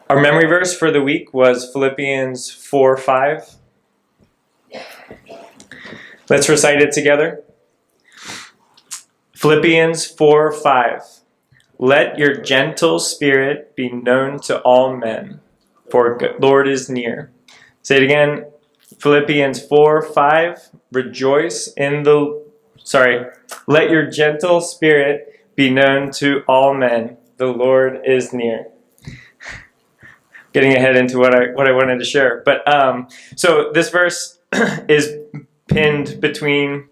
Our memory verse for the week was Philippians 4:5. Let's recite it together. Philippians 4:5. Let your gentle spirit be known to all men, for the Lord is near. Say it again. Philippians 4:5. Let your gentle spirit be known to all men. The Lord is near. Getting ahead into what I wanted to share. But so this verse is pinned between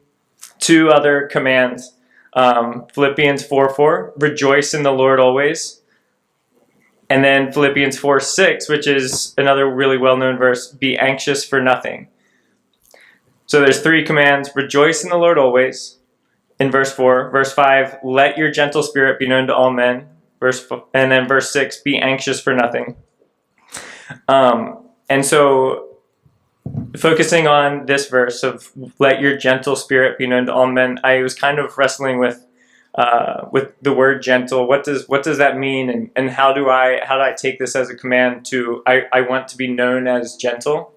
two other commands. Philippians 4:4, rejoice in the Lord always. And then Philippians 4:6, which is another really well-known verse, be anxious for nothing. So there's three commands: rejoice in the Lord always, in verse 4. Verse 5, let your gentle spirit be known to all men. And then verse 6, be anxious for nothing. And so focusing on this verse of let your gentle spirit be known to all men, I was kind of wrestling with the word gentle. What does that mean, and how do I take this as a command to I want to be known as gentle?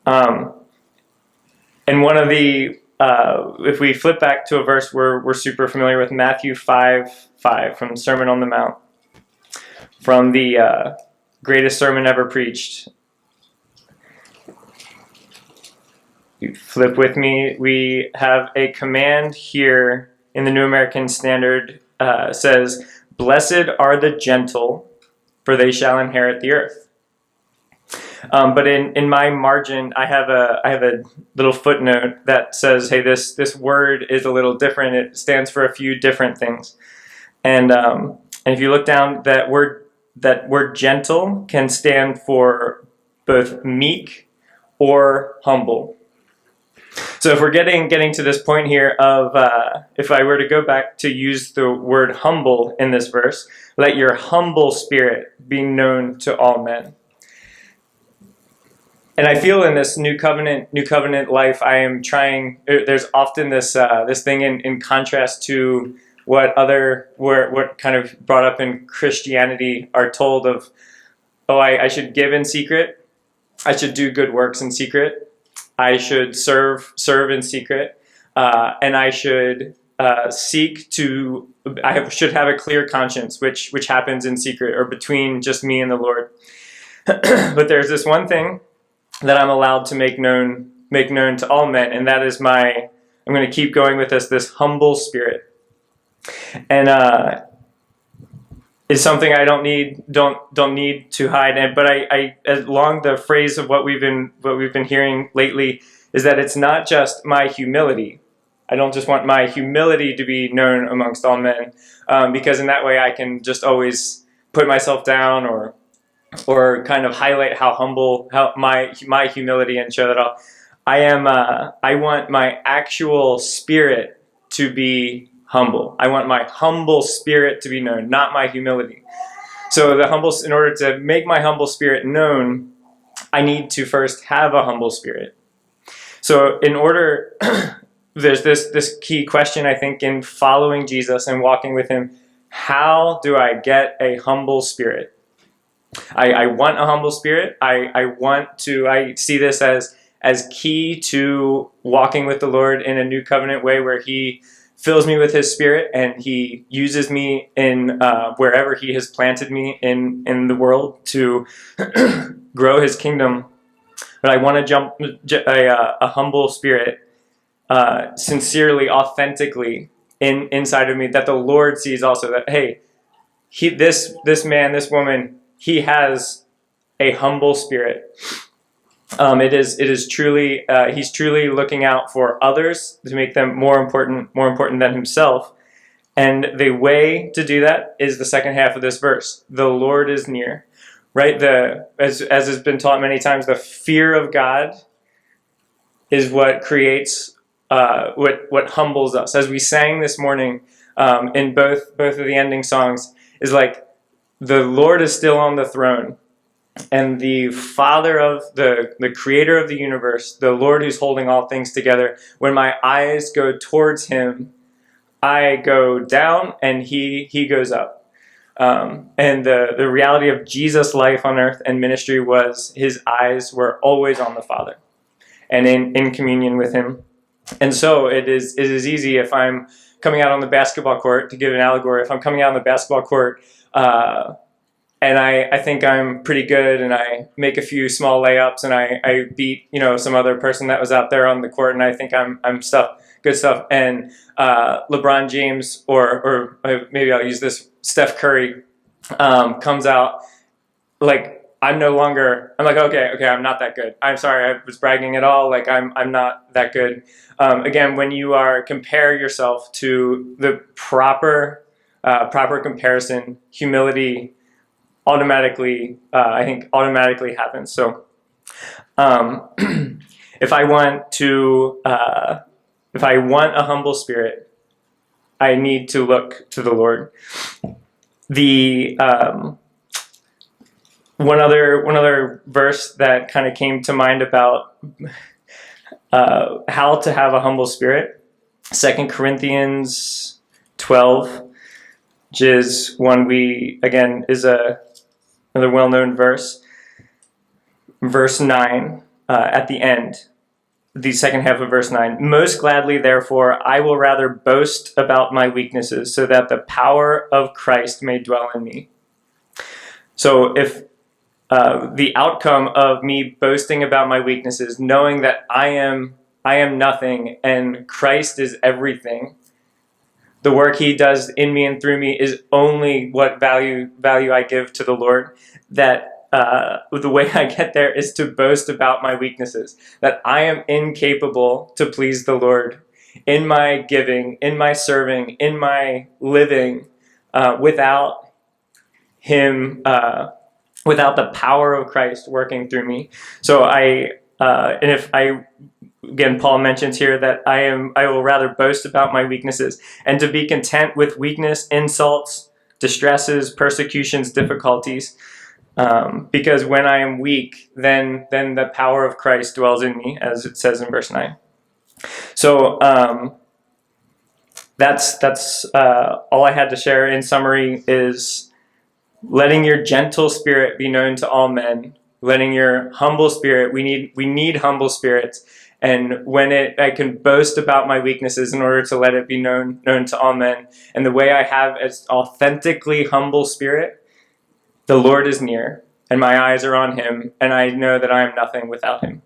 And one of the if we flip back to a verse we're super familiar with, Matthew 5:5 from the Sermon on the Mount, from the greatest sermon ever preached. You flip with me. We have a command here in the New American Standard. Says, "Blessed are the gentle, for they shall inherit the earth." But in my margin, I have a little footnote that says, "Hey, this word is a little different. It stands for a few different things." And if you look down, that word gentle can stand for both meek or humble. So if we're getting to this point here of, if I were to go back to use the word humble in this verse, let your humble spirit be known to all men. And I feel in this new covenant life, I am trying. There's often this thing in contrast to what kind of brought up in Christianity are told of, I should give in secret, I should do good works in secret, I should serve in secret, and I should should have a clear conscience, which happens in secret or between just me and the Lord. But there's this one thing that I'm allowed to make known to all men, and that is I'm going to keep going with this humble spirit, and is something I don't need to hide. But I along the phrase of what we've been hearing lately is that it's not just my humility. I don't just want my humility to be known amongst all men, because in that way I can just always put myself down or kind of highlight how my humility and show that I want my actual spirit to be humble. I want my humble spirit to be known, not my humility. So in order to make my humble spirit known, I need to first have a humble spirit. So there's this key question, I think, in following Jesus and walking with him. How do I get a humble spirit? I want a humble spirit. I see this as key to walking with the Lord in a new covenant way, where he fills me with his spirit and he uses me in wherever he has planted me in the world to grow his kingdom. But I want to a humble spirit, sincerely, authentically inside of me, that the Lord sees also, that, hey, this man, this woman, he has a humble spirit. It is truly, he's truly looking out for others to make them more important than himself. And the way to do that is the second half of this verse. The Lord is near, right? As has been taught many times, the fear of God is what creates, what humbles us. As we sang this morning, in both of the ending songs, is like, the Lord is still on the throne. And the Father of the Creator of the universe, the Lord who's holding all things together, when my eyes go towards him, I go down and he goes up. And the reality of Jesus' life on earth and ministry was his eyes were always on the Father and in communion with him. And so it is easy if I'm coming out on the basketball court, to give an allegory, if I'm coming out on the basketball court and I think I'm pretty good and I make a few small layups and I beat, some other person that was out there on the court and I think I'm good stuff. And LeBron James or maybe I'll use this, Steph Curry comes out, like I'm like, okay, I'm not that good. I'm sorry, I was bragging at all. Like I'm not that good. Again, when you compare yourself to the proper comparison, humility automatically happens. So if I want a humble spirit, I need to look to the Lord. The one other verse that kind of came to mind about how to have a humble spirit, 2 Corinthians 12, which is one is another well-known verse. Verse 9, at the end, the second half of verse 9. Most gladly, therefore, I will rather boast about my weaknesses, so that the power of Christ may dwell in me. So if the outcome of me boasting about my weaknesses, knowing that I am nothing and Christ is everything, the work he does in me and through me is only what value I give to the Lord, that the way I get there is to boast about my weaknesses, that I am incapable to please the Lord in my giving, in my serving, in my living, without him, without the power of Christ working through me. So again, Paul mentions here that I will rather boast about my weaknesses, and to be content with weakness, insults, distresses, persecutions, difficulties, because when I am weak, then the power of Christ dwells in me, as it says in verse 9. So that's all I had to share. In summary, is letting your gentle spirit be known to all men, letting your humble spirit. We need humble spirits. And when I can boast about my weaknesses in order to let it be known to all men. And the way I have an authentically humble spirit, the Lord is near, and my eyes are on him, and I know that I am nothing without him.